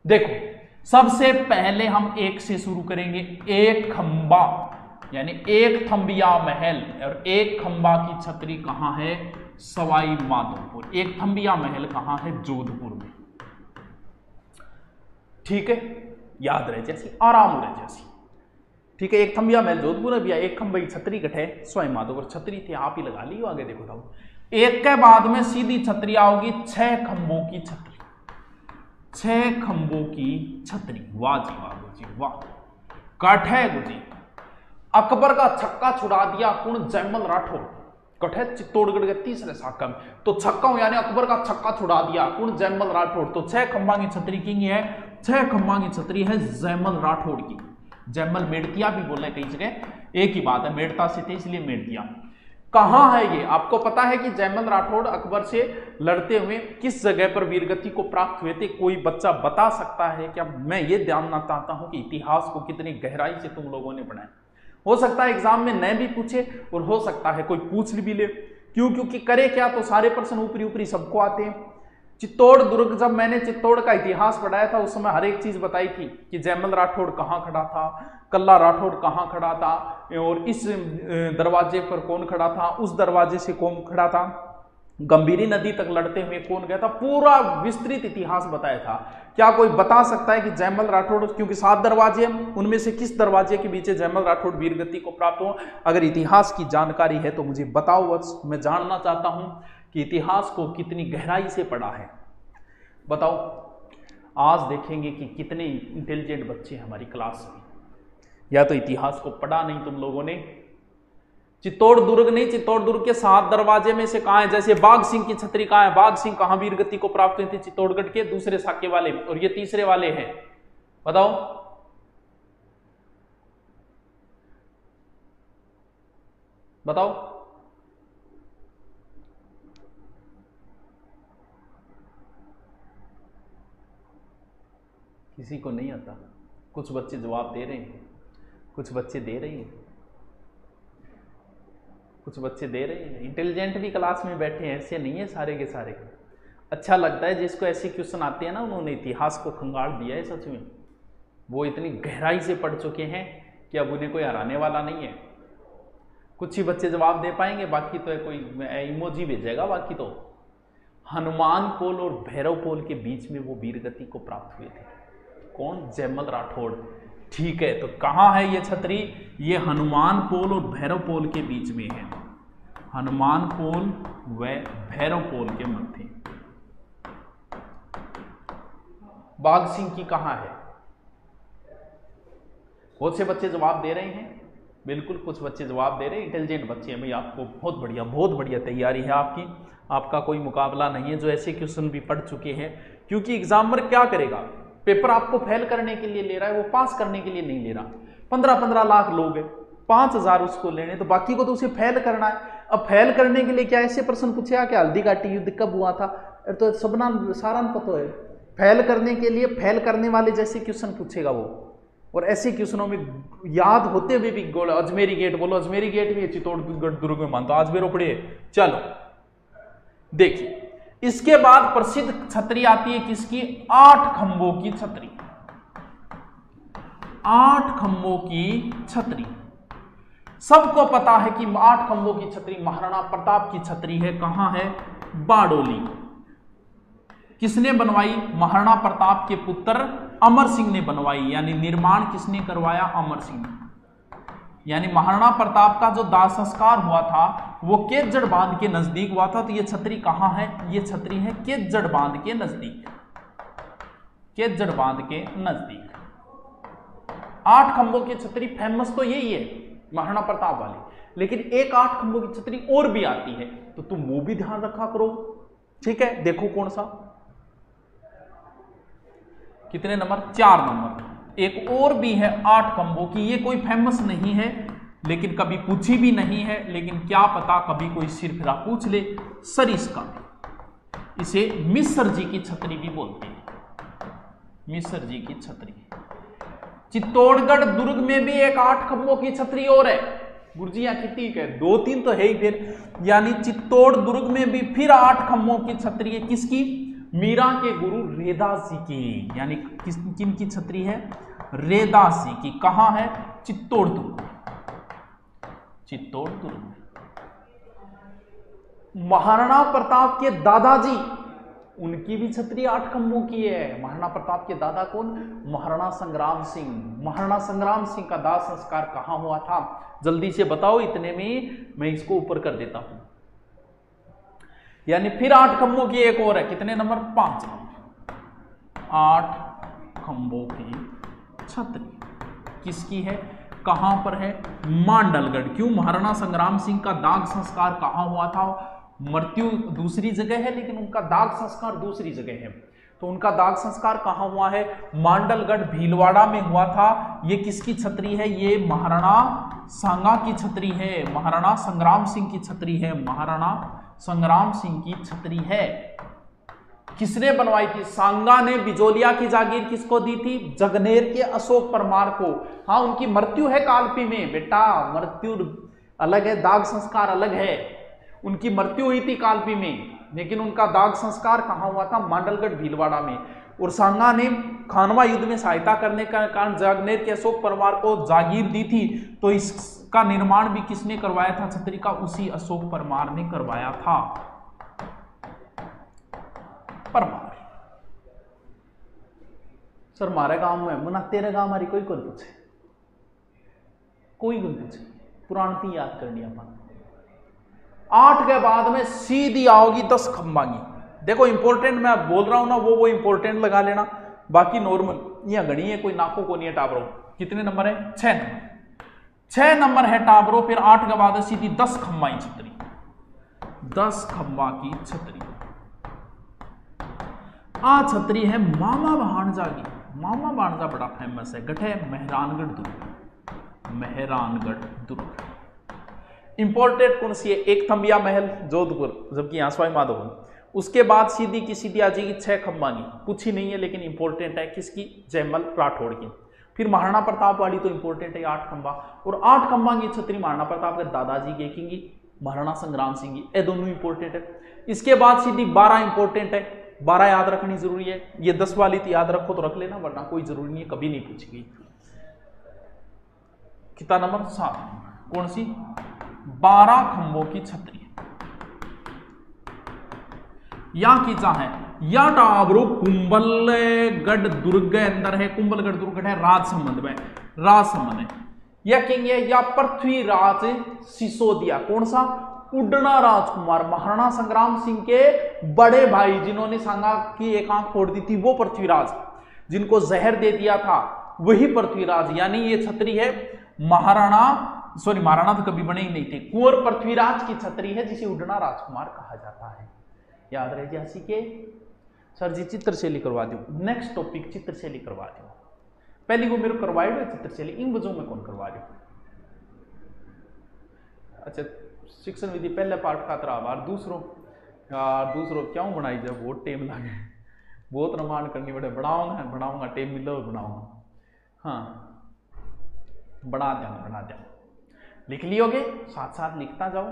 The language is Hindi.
देखो सबसे पहले हम एक से शुरू करेंगे। एक खंबा यानी एक थंबिया महल और एक खंबा की छतरी कहां है? सवाई माधोपुर। एक थंबिया महल कहां है? जोधपुर में। ठीक है, याद रहे जैसी, आराम रहे जैसी। ठीक है, एक थंबिया महल जोधपुर है भैया, एक खंबे की छतरी कटे सवाई माधोपुर। छतरी थी आप ही लगा ली, आगे देखो था। एक के बाद में सीधी छतरी आओगी 6 खंबों की छतरी। 6 खंबों की छतरी। वाह जी वाह गुरुजी वाह, कट है गुरुजी। अकबर का छक्का छुड़ा दिया कौन? जयमल राठौड़। कट है चित्तौड़गढ़ के तीसरे शाखा में। तो छक्का यानी अकबर का छक्का छुड़ा दिया कौन? जयमल राठौड़। तो 6 खंबा की छतरी की है, 6 खंबा की छतरी है जयमल राठौड़ की। जयमल मेड़तिया भी बोले कई जगह, एक ही बात है, मेड़ता से थे इसलिए मेड़तिया। कहां है ये? आपको पता है कि जयमल राठौड़ अकबर से लड़ते हुए किस जगह पर वीरगति को प्राप्त हुए थे? कोई बच्चा बता सकता है क्या? मैं ये जानना चाहता हूं कि इतिहास को कितनी गहराई से तुम लोगों ने पढ़ा है। हो सकता है एग्जाम में न भी पूछे और हो सकता है कोई पूछ भी ले। क्यों? क्योंकि करे क्या, तो सारे प्रश्न ऊपरी ऊपरी सबको आते हैं। चित्तौड़ दुर्ग, जब मैंने चित्तौड़ का इतिहास पढ़ाया था उस समय हर एक चीज बताई थी कि जयमल राठौड़ कहां खड़ा था, कल्ला राठौड़ कहां खड़ा था, और इस दरवाजे पर कौन खड़ा था, उस दरवाजे से कौन खड़ा था, गंभीरी नदी तक लड़ते हुए कौन गया था, पूरा विस्तृत इतिहास बताया था। क्या कोई बता सकता है कि जयमल राठौड़, क्योंकि 7 दरवाजे हैं, उनमें से किस दरवाजे के बीच जयमल राठौड़ वीरगति को प्राप्त हो? अगर इतिहास की जानकारी है तो मुझे बताओ, बस मैं जानना चाहता हूं कि इतिहास को कितनी गहराई से पढ़ा है। बताओ। आज देखेंगे कि कितने इंटेलिजेंट बच्चे हैं हमारी क्लास में, या तो इतिहास को पढ़ा नहीं तुम लोगों ने। चित्तौड़ दुर्ग नहीं, चित्तौड़ दुर्ग के 7 दरवाजे में से कहां है? जैसे बाघ सिंह की छतरी कहां है? बाघ सिंह कहां वीरगति को प्राप्त हुए थे? चित्तौड़गढ़ के दूसरे साके वाले, और ये तीसरे वाले हैं। बताओ। बताओ। किसी को नहीं आता। कुछ बच्चे जवाब दे रहे हैं, कुछ बच्चे दे रहे हैं, कुछ बच्चे दे रहे हैं। इंटेलिजेंट भी क्लास में बैठे हैं, ऐसे नहीं है सारे के सारे। अच्छा लगता है जिसको ऐसे क्वेश्चन आते हैं ना, उन्होंने इतिहास को खंगाल दिया है सच में। वो इतनी गहराई से पढ़ चुके हैं कि अब उन्हें कोई हराने वाला नहीं है। कुछ ही बच्चे जवाब दे पाएंगे, बाकी तो कोई इमोजी भेजेगा। बाकी तो हनुमान पोल और भैरव पोल के बीच में वो वीरगति को प्राप्त हुए थे। कौन? जयमल राठौड़। ठीक है, तो कहां है ये छतरी? ये हनुमान पोल और भैरव पोल के बीच में है। हनुमान पोल व भैरव पोल के मध्य। बाघ सिंह की कहां है? बहुत से बच्चे जवाब दे रहे हैं, बिल्कुल कुछ बच्चे जवाब दे रहे हैं। इंटेलिजेंट बच्चे हैं भाई, आपको बहुत बढ़िया तैयारी है आपकी। आपका कोई मुकाबला नहीं है जो ऐसे क्वेश्चन भी पढ़ चुके हैं। क्योंकि एग्जामिनर क्या करेगा? पेपर आपको फेल करने के लिए ले रहा है, वो पास करने के लिए नहीं ले रहा। 15-15 लाख लोग हैं, 5000 उसको लेने, तो बाकी को तो उसे फेल करना है। अब फेल करने के लिए क्या ऐसे प्रश्न पूछेगा कि हल्दी घाटी युद्ध कब हुआ था? तो सबना सारा पता है। फेल करने के लिए फेल करने वाले जैसे क्वेश्चन पूछेगा वो। और ऐसे क्वेश्चनों में याद होते हुए भी गोल अजमेरी गेट बोलो, अजमेरी गेट भी चित्तौड़गढ़ दुर्ग में मानता, अजमेरो पढ़िए। चलो देखिए, इसके बाद प्रसिद्ध छतरी आती है किसकी? 8 खंबों की छतरी। 8 खंबों की छतरी। सबको पता है कि 8 खंबों की छतरी महाराणा प्रताप की छतरी है। कहां है? बारडोली। किसने बनवाई? महाराणा प्रताप के पुत्र अमर सिंह ने बनवाई। यानी निर्माण किसने करवाया? अमर सिंह ने। यानी महाराणा प्रताप का जो दाह संस्कार हुआ था वो केतजड़ बांध के नजदीक हुआ था। तो ये छतरी कहां है? ये छतरी है केतजड़ बांध के नजदीक। केतजड़ बांध के नजदीक 8 खंबों की छतरी फेमस तो यही है महाराणा प्रताप वाली, लेकिन एक 8 खंबों की छतरी और भी आती है, तो तुम वो भी ध्यान रखा करो। ठीक है, देखो कौन सा, कितने नंबर? 4 नंबर। एक और भी है 8 खंबों की, ये कोई फेमस नहीं है, लेकिन कभी पूछी भी नहीं है, लेकिन क्या पता कभी कोई सिरफिरा पूछ ले। सरिस्का, इसे मिस्र जी की छतरी भी बोलते हैं। मिस्र जी की छतरी। चित्तौड़गढ़ दुर्ग में भी एक 8 खंबों की छतरी और है। गुरुजी यहाँ कितनी है? 2-3 तो है ही फिर। यानी चित्तौड़ दुर्ग में भी फिर 8 खंबों की छतरी है। किसकी? मीरा के गुरु रेदास जी की, यानी किन की छत्री है? रेदास जी की। कहां है? चित्तौड़ दुर्ग। चित्तौड़ दुर्ग। महाराणा प्रताप के दादाजी, उनकी भी छतरी 8 खंभों की है। महाराणा प्रताप के दादा कौन? महाराणा संग्राम सिंह। महाराणा संग्राम सिंह का दाह संस्कार कहां हुआ था? जल्दी से बताओ, इतने में मैं इसको ऊपर कर देता हूं। यानी फिर 8 खंभों की एक और है। कितने नंबर? 5 नंबर। 8 खंभों की छतरी किसकी है? कहां पर है? मांडलगढ़। क्यों? महाराणा संग्राम सिंह का दाग संस्कार कहां हुआ था? मृत्यु दूसरी जगह है, लेकिन उनका दाग संस्कार दूसरी जगह है। तो उनका दाग संस्कार कहां हुआ है? मांडलगढ़ भीलवाड़ा में हुआ था। ये किसकी छतरी है? ये महाराणा सांगा की छतरी है। महाराणा संग्राम सिंह की छतरी है। महाराणा संग्राम सिंह की छतरी है। किसने बनवाई थी? सांगा ने बिजोलिया की जागीर किसको दी थी? जगनेर के अशोक परमार को। हाँ, उनकी मृत्यु है कालपी में बेटा, मृत्यु अलग है, दाग संस्कार अलग है। उनकी मृत्यु हुई थी कालपी में, लेकिन उनका दाग संस्कार कहां हुआ था? मांडलगढ़ भीलवाड़ा में। और सांगा ने खानवा युद्ध में सहायता करने का कारण जगनेर के अशोक परमार को जागीर दी थी। तो इसका निर्माण भी किसने करवाया था छतरी का? उसी अशोक परमार ने करवाया था। परमार। सर हमारे गांव में मना, तेरे गांव हमारी कोई कौन पूछे? कोई कौन पूछे? पुरानी याद करनी अपन। 8 के बाद में सीधी आओगी 10 खंभा की। देखो इंपॉर्टेंट मैं बोल रहा हूं ना, वो इंपॉर्टेंट लगा लेना, बाकी नॉर्मल यहां गणी है, कोई नाको को नहीं है टाबरो। कितने नंबर है? 6 नंबर। 6 नंबर है टाबरो। फिर 8 के बाद सीधी 10 खंभा की छतरी। 10 खंभा की छतरी। छतरी है मामा भाणजा की। मामा भाणजा बड़ा फेमस है। गठे मेहरानगढ़ दुर्ग। मेहरानगढ़ दुर्ग। इंपॉर्टेंट कौन सी है? एक थंबिया महल जोधपुर, जबकि यहां सवाई माधोपुर। उसके बाद सीधी की सीधी आ जाएगी 6 खंभा की। पूछी नहीं है लेकिन इंपॉर्टेंट है। किसकी? जयमल राठौड़ की। फिर महाराणा प्रताप वाली तो इंपॉर्टेंट है 8 खंभा। और 8 खंभा की छतरी महाराणा प्रताप के दादाजी की, महाराणा संग्राम सिंह की। ये दोनों इंपॉर्टेंट है। इसके बाद सीधी 12 इंपॉर्टेंट है। 12 याद रखनी जरूरी है। ये 10 वाली तो याद रखो तो रख लेना, वरना कोई जरूरी नहीं है, कभी नहीं पूछेगी। कितना नंबर? 7 नंबर। कौन सी? 12 खंभों की छतरी। या की चाहे या टाबरो कुंभलगढ़ दुर्ग के अंदर है। कुंभलगढ़ दुर्ग है राजसमंद में। राजसमंद है। या किंगे या पृथ्वीराज सिसोदिया। कौन सा? उडना राजकुमार, महाराणा संग्राम सिंह के बड़े भाई, जिन्होंने सांगा की एक आंख फोड़ दी थी, वो पृथ्वीराज, जिनको जहर दे दिया था, वही पृथ्वीराज। यानी ये छतरी है महाराणा तो कभी बने ही नहीं थे, कुंवर पृथ्वीराज की छतरी है, जिसे उडना राजकुमार कहा जाता है। याद रहे जैसी के सर जी चित्रशैली करवा दो। नेक्स्ट टॉपिक चित्रशैली करवा दो। पहली को मेरे करवाए दो चित्रशैली, इन बजों में कौन करवा दो? अच्छा, शिक्षण विधि पहले पार्ट का तरह दूसरों क्यों बनाई जब बहुत टेम लगे, बहुत रमान करनी पड़े। बनाऊंगा टेम मिलो बनाऊंगा। हाँ बना देंगे। लिख लियोगे? साथ साथ लिखता जाओ।